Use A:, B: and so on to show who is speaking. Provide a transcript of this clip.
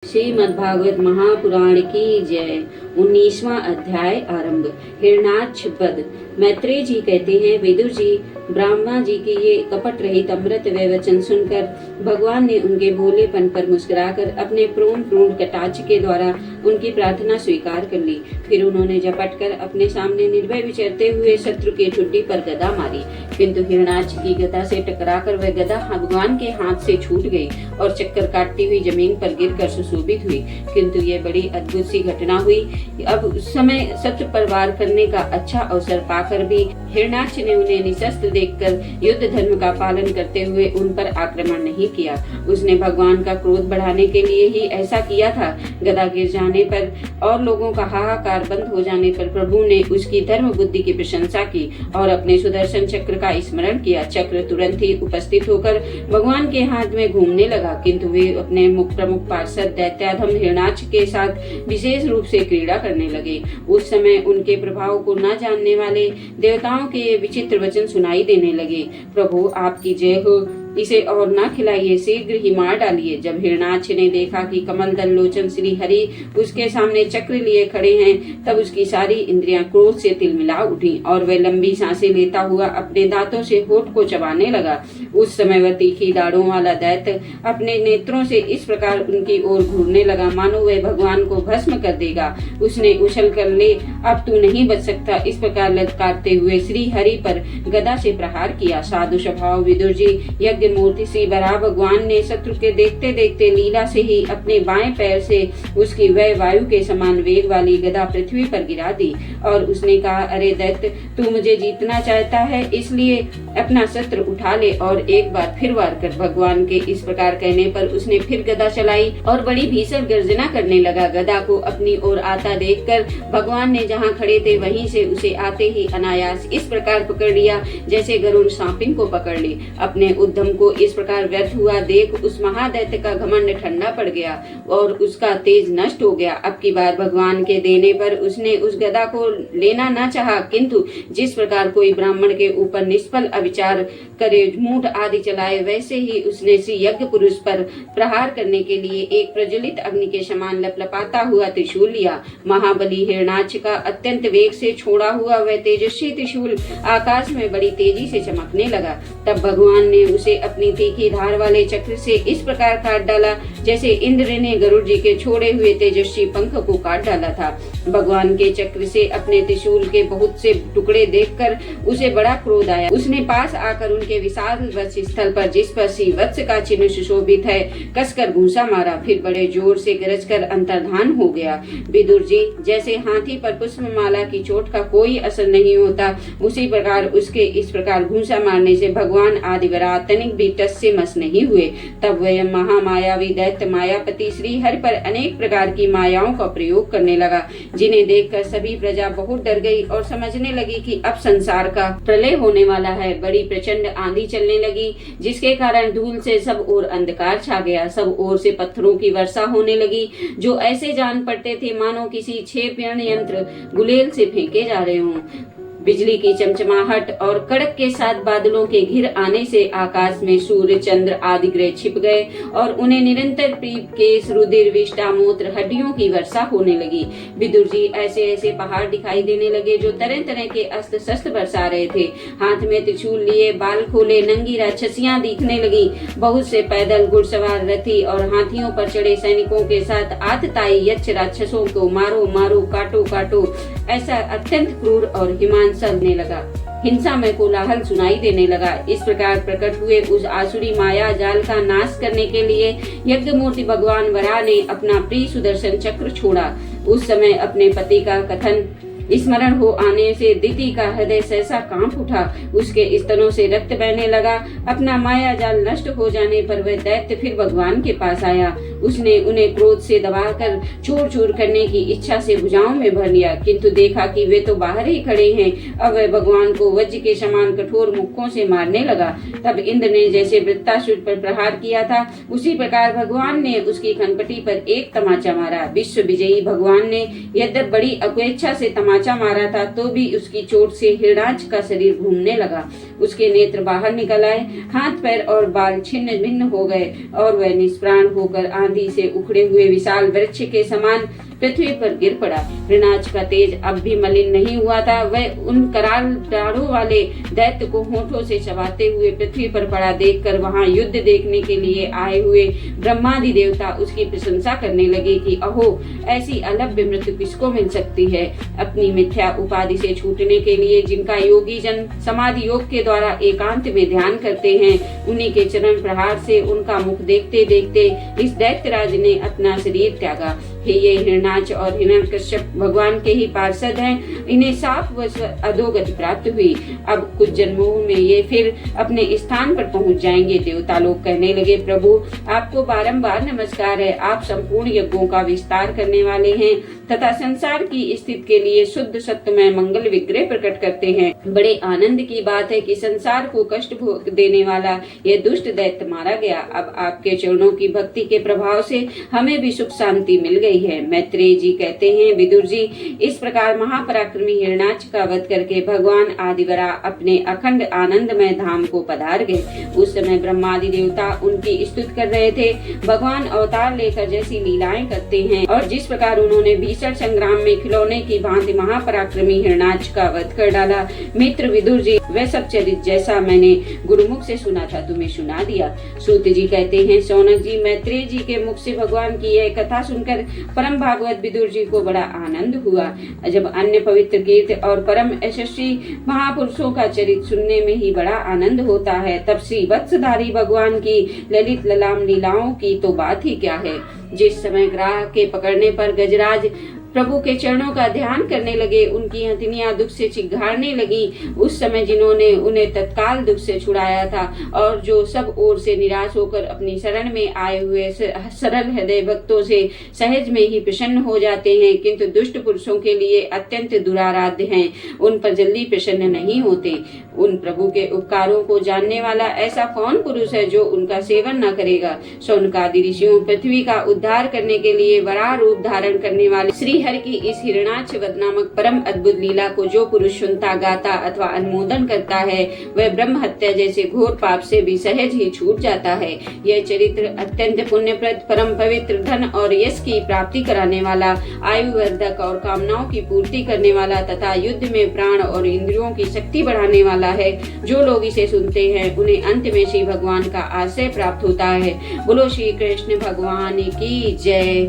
A: श्रीमद्भागवत महापुराण की जय। 19वां अध्याय आरंभ। हिरणाक्ष वध। मैत्रेय जी कहते हैं, विदुर जी, ब्रह्मा जी के ये कपट रहित अमृत व वचन सुनकर भगवान ने उनके भोलेपन पर मुस्कुराकर अपने पूर्ण कटाक्ष के द्वारा उनकी प्रार्थना स्वीकार कर ली। फिर उन्होंने झपट कर अपने सामने निर्भय विचरते हुए शत्रु के ठुड्डी पर गदा मारी, किंतु हिरणाक्ष की गदा से टकराकर वह गदा भगवान के हाथ से छूट गई और चक्कर काटती हुई जमीन पर गिरकर सुशोभित हुई। किंतु ये बड़ी अद्भुत सी घटना हुई। अब उस समय शत्रु पर वार करने का अच्छा अवसर पाकर भी हिरणाक्ष ने उन्हें निशस्त्र देखकर युद्ध धर्म का पालन करते हुए उन पर आक्रमण नहीं किया। उसने भगवान का क्रोध बढ़ाने के लिए ही ऐसा किया था। गदा गिर जाने पर और लोगों का हाहाकार बंद हो जाने पर प्रभु ने उसकी धर्म बुद्धि की प्रशंसा की और अपने सुदर्शन चक्र का स्मरण किया। चक्र तुरंत ही उपस्थित होकर भगवान के हाथ में घूमने लगा, किंतु वे अपने प्रमुख पार्षद दैत्याधम हिरणाक्ष के साथ विशेष रूप से क्रीड़ा करने लगे। उस समय उनके प्रभाव को न जानने वाले देवताओं के विचित्र वचन सुनाई देने लगे। प्रभु आपकी जय हो, इसे और न खिलाइए, शीघ्र ही मार डालिए। जब हिरणाक्ष ने देखा कि कमल दल लोचन श्री हरि उसके सामने चक्र लिए खड़े हैं, तब उसकी सारी इंद्रियां क्रोध से तिलमिला उठी और वह लंबी सांसें लेता हुआ अपने दांतों से होठ को चबाने लगा। उस समय वह तीखी दाढ़ों वाला दैत्य अपने नेत्रों से इस प्रकार उनकी ओर घूरने लगा मानो वह भगवान को भस्म कर देगा। उसने उछल कर, ले अब तू नहीं बच सकता, इस प्रकार ललकारते हुए श्री हरि पर गदा से प्रहार किया। साधु स्वभाव विदुर जी, यज्ञ मूर्ति श्री बराह भगवान ने शत्रु के देखते देखते लीला से ही अपने बाएं पैर से उसकी वह वायु के समान वेग वाली गदा पृथ्वी पर गिरा दी और उसने कहा, अरे दैत्य, तू मुझे जीतना चाहता है, इसलिए अपना शस्त्र उठा ले और एक बार फिर वार कर। भगवान के इस प्रकार कहने पर उसने फिर गदा चलाई और बड़ी भीषण गर्जना करने लगा। गदा को अपनी ओर आता देखकर भगवान ने जहाँ खड़े थे वहीं से उसे आते ही अनायास इस प्रकार पकड़ लिया जैसे गरुड़ सांपिन को पकड़ ले। अपने उद्यम को इस प्रकार व्यर्थ हुआ देख उस महादैत्य का घमंड ठंडा पड़ गया और उसका तेज नष्ट हो गया। अब की बार भगवान के देने पर उसने उस गदा को लेना न चाहा, किंतु जिस प्रकार कोई ब्राह्मण के ऊपर निष्फल अविचार करे मूठ आदि चलाए, वैसे ही उसने श्री यज्ञ पुरुष पर प्रहार करने के लिए एक प्रज्वलित अग्नि के समान लपलपाता हुआ त्रिशूल लिया। महाबली हिरणाक्ष का अत्यंत वेग से छोड़ा हुआ वह तेजस्वी त्रिशूल आकाश में बड़ी तेजी से चमकने लगा। तब भगवान ने उसे अपनी तीखी धार वाले चक्र से इस प्रकार काट डाला जैसे इंद्र ने गरुड़ जी के छोड़े हुए तेजस्वी पंख को काट डाला था। भगवान के चक्र से अपने त्रिशूल के बहुत से टुकड़े देखकर उसे बड़ा क्रोध आया। उसने पास आकर उनके विशाल वत्स स्थल पर, जिस पर श्री वत्स का चिन्ह सुशोभित है, कसकर घूंसा मारा। फिर बड़े जोर से गरजकर अंतर्धान हो गया। विदुर जी, जैसे हाथी पर पुष्पमाला की चोट का कोई असर नहीं होता, उसी प्रकार उसके इस प्रकार घूंसा मारने से भगवान आदिवरा तनिक भी टस से मस नहीं हुए। तब वह महामायावी दैत्य मायापति श्री हरि पर अनेक प्रकार की मायाओं का प्रयोग करने लगा, जिन्हें देखकर सभी प्रजा बहुत डर गई और समझने लगी कि अब संसार का प्रलय होने वाला है। बड़ी प्रचंड आंधी चलने लगी, जिसके कारण धूल से सब ओर अंधकार छा गया। सब ओर से पत्थरों की वर्षा होने लगी, जो ऐसे जान पड़ते थे मानो किसी क्षेपण यंत्र गुलेल से फेंके जा रहे हों। बिजली की चमचमाहट और कड़क के साथ बादलों के घिर आने से आकाश में सूर्य, चंद्र आदि ग्रह छिप गए और उन्हें निरंतर पीप, केस, रुधिर, विष्टा, मूत्र, हड्डियों की वर्षा होने लगी। विदुर जी, ऐसे ऐसे पहाड़ दिखाई देने लगे जो तरह तरह के अस्त्र शस्त्र बरसा रहे थे। हाथ में त्रिशूल लिए, बाल खोले नंगी राक्षसियां दिखने लगी। बहुत से पैदल, घुड़सवार, रथी और हाथियों पर चढ़े सैनिकों के साथ आतताई यक्ष राक्षसों को मारो मारो, काटो काटो, ऐसा अत्यंत क्रूर और हिमांसने लगा। हिंसा में कोलाहल सुनाई देने लगा। इस प्रकार प्रकट हुए उस आसुरी माया जाल का नाश करने के लिए यज्ञ मूर्ति भगवान वराह ने अपना प्रिय सुदर्शन चक्र छोड़ा। उस समय अपने पति का कथन स्मरण हो आने से दिति का हृदय सहसा कांप उठा। उसके स्तनों से रक्त बहने लगा। अपना माया जाल नष्ट हो जाने पर वह दैत्य फिर भगवान के पास आया। उसने उन्हें क्रोध से दबाकर चूर चूर करने की इच्छा से भुजाओं में भर लिया, किंतु देखा कि वे तो बाहर ही खड़े हैं। अब वह भगवान को वज्र के समान कठोर मुक्कों से मारने लगा। तब इंद्र ने जैसे वृत्तासुर पर प्रहार किया था, उसी प्रकार भगवान ने उसकी खनपटी पर एक तमाचा मारा। विश्व विजयी भगवान ने यद्यप बड़ी अपेक्षा से तमाचा मारा था, तो भी उसकी चोट से हिरणाक्ष का शरीर घूमने लगा। उसके नेत्र बाहर निकल आए, हाथ पैर और बाल छिन्न भिन्न हो गए और वह निष्प्राण होकर आंधी से उखड़े हुए विशाल वृक्ष के समान पृथ्वी पर गिर पड़ा। हिरणाक्ष का तेज अब भी मलिन नहीं हुआ था। वह उन कराल दाढ़ों वाले दैत्य को होठों से चबाते हुए पृथ्वी पर पड़ा देखकर वहां युद्ध देखने के लिए आए हुए ब्रह्मादि देवता उसकी प्रशंसा करने लगे कि अहो, ऐसी अलभ्य मृत्यु किसको मिल सकती है। अपनी मिथ्या उपाधि से छूटने के लिए जिनका योगी जन समाधि योग के द्वारा एकांत में ध्यान करते हैं, उन्हीं के चरण प्रहार से उनका मुख देखते देखते इस दैत्यराज ने अपना शरीर त्यागा। हे ये हिरणाक्ष और हिरण्यकश्यप भगवान के ही पार्षद हैं, इन्हें साप व अधोगति प्राप्त हुई। अब कुछ जन्मों में ये फिर अपने स्थान पर पहुंच जाएंगे। देवता लोग कहने लगे, प्रभु आपको बारंबार नमस्कार है। आप संपूर्ण यज्ञों का विस्तार करने वाले हैं तथा संसार की स्थिति के लिए शुद्ध सत्यमय मंगल विग्रह प्रकट करते हैं। बड़े आनंद की बात है कि संसार को कष्ट भोग देने वाला यह दुष्ट दैत्य मारा गया। अब आपके चरणों की भक्ति के प्रभाव से हमें भी सुख शांति मिल गई है। मैत्रेय जी कहते हैं, विदुर जी, इस प्रकार महापराक्रमी हिरणाक्ष का वध करके भगवान आदिवरा अपने अखंड आनंदमय धाम को पधार गए। उस समय ब्रह्मादि देवता उनकी स्तुति कर रहे थे। भगवान अवतार लेकर जैसी लीलाएं करते हैं और जिस प्रकार उन्होंने भीषण संग्राम में खिलौने की भांति महापराक्रमी हिरणाक्ष का वध कर डाला, मित्र विदुर जी, वह सब चरित्र जैसा मैंने गुरुमुख से सुना था तुम्हें सुना दिया। सूत जी कहते हैं, सौनक जी, मैत्रेय जी के मुख से भगवान की यह कथा सुनकर परम भागवत विदुर जी को बड़ा आनंद हुआ। जब अन्य पवित्र कीर्ति और परम यशस्वी महापुरुषों का चरित्र सुनने में ही बड़ा आनंद होता है, तब श्री वत्सधारी भगवान की ललित ललाम लीलाओं की तो बात ही क्या है। जिस समय ग्राह के पकड़ने पर गजराज प्रभु के चरणों का ध्यान करने लगे, उनकी हथेलियां दुख से चिघाड़ने लगी। उस समय जिन्होंने उन्हें तत्काल दुख से छुड़ाया था और जो सब ओर से निराश होकर अपनी शरण में आए हुए सरल हृदय भक्तों से सहज में ही प्रसन्न हो जाते हैं, किंतु दुष्ट पुरुषों के लिए अत्यंत दुराराध्य हैं, उन पर जल्दी प्रसन्न नहीं होते। उन प्रभु के उपकारों को जानने वाला ऐसा कौन पुरुष है जो उनका सेवन न करेगा। शौनकादि ऋषियों पृथ्वी का उद्धार करने के लिए वराह रूप धारण करने वाले श्री हरि की इस हिरणाक्ष वध नामक परम अद्भुत लीला को जो पुरुष सुनता, गाता अथवा अनुमोदन करता है, वह ब्रह्म हत्या जैसे घोर पाप से भी सहज ही छूट जाता है। यह चरित्र अत्यंत पुण्यप्रद, परम पवित्र, धन और यश की प्राप्ति कराने वाला, आयु वर्धक और कामनाओं की पूर्ति करने वाला तथा युद्ध में प्राण और इंद्रियों की शक्ति बढ़ाने वाला है। जो लोग इसे सुनते हैं, उन्हें अंत में श्री भगवान का आश्रय प्राप्त होता है। बोलो श्री कृष्ण भगवान की जय।